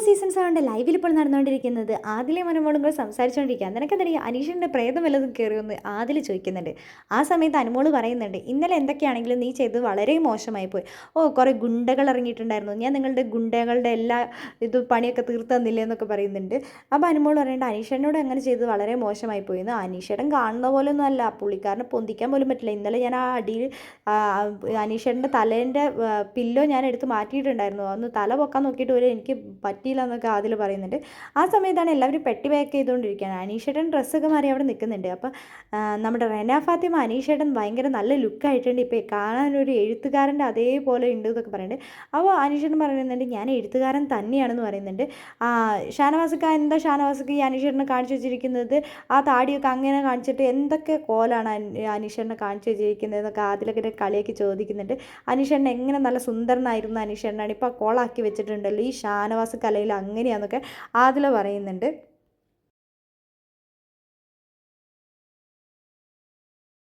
Season 7 ലൈവിൽ ഇപ്പോൾ നടന്നുകൊണ്ടിരിക്കുന്നത് ആദിലെ അനുമോളും കൂടെ സംസാരിച്ചുകൊണ്ടിരിക്കുക. നിനക്കെന്തറിയാം അനീഷിൻ്റെ പ്രേതം വല്ലതും കയറിയൊന്ന് ആദിൽ ചോദിക്കുന്നുണ്ട്. ആ സമയത്ത് അനുമോള് പറയുന്നുണ്ട്, ഇന്നലെ എന്തൊക്കെയാണെങ്കിലും നീ ചെയ്തത് വളരെ മോശമായി പോയി. കുറേ ഗുണ്ടകൾ ഇറങ്ങിയിട്ടുണ്ടായിരുന്നു, ഞാൻ നിങ്ങളുടെ ഗുണ്ടകളുടെ എല്ലാ പണിയൊക്കെ തീർത്ത് തന്നില്ലേ എന്നൊക്കെ പറയുന്നുണ്ട്. അപ്പോൾ അനുമോൾ പറയേണ്ട അനീഷേട്ടനോട് അങ്ങനെ ചെയ്തത് വളരെ മോശമായി പോയി എന്ന്. അനീഷേട്ടൻ കാണുന്ന പോലൊന്നും അല്ല, പുള്ളിക്കാരനെ പൊന്തിക്കാൻ പോലും പറ്റില്ല. ഇന്നലെ ഞാൻ ആ അടിയിൽ അനീഷേട്ടൻ്റെ തലേൻ്റെ പില്ലോ ഞാൻ എടുത്ത് മാറ്റിയിട്ടുണ്ടായിരുന്നു, അന്ന് തല പൊക്കാൻ നോക്കിയിട്ട് പോലും എനിക്ക് പറ്റിയില്ല എന്നൊക്കെ ആദിൽ പറയുന്നുണ്ട്. ആ സമയത്താണ് എല്ലാവരും പെട്ടി പാക്ക് ചെയ്തുകൊണ്ടിരിക്കുകയാണ്. അനീഷേട്ടൻ ഡ്രസ്സൊക്കെ മാറി അവിടെ നിൽക്കുന്നുണ്ട്. അപ്പോൾ നമ്മുടെ റെന ഫാത്തിമ അനീഷേട്ടൻ ഭയങ്കര നല്ല ലുക്കായിട്ടുണ്ട്, ഇപ്പോൾ കാണാനൊരു എഴുത്തുകാരൻ്റെ അതേപോലെ ഉണ്ട് എന്നൊക്കെ പറയുന്നുണ്ട്. അപ്പോൾ അനീഷേട്ടൻ പറയുന്നുണ്ട്, ഞാൻ എഴുത്തുകാരൻ തന്നെയാണെന്ന് പറയുന്നുണ്ട്. ഷാനവാസക്ക എന്താ ഷാനവാസക്ക് ഈ അനീഷേട്ടനെ കാണിച്ചു വെച്ചിരിക്കുന്നത്, ആ താടിയൊക്കെ അങ്ങനെ കാണിച്ചിട്ട് എന്തൊക്കെ കോലാണ് അനീഷേട്ടനെ കാണിച്ചു വെച്ചിരിക്കുന്നത് എന്നൊക്കെ ആദിലൊക്കെ കളിയൊക്കെ ചോദിക്കുന്നുണ്ട്. അനീഷേട്ടൻ എങ്ങനെ നല്ല സുന്ദരനായിരുന്നു അനീഷേട്ടനാണ്, ഇപ്പോൾ കോളാക്കി വെച്ചിട്ടുണ്ടല്ലോ ഈ ഷാനവാസ് കലയിൽ അങ്ങനെയാണെന്നൊക്കെ ആദില പറയുന്നുണ്ട്.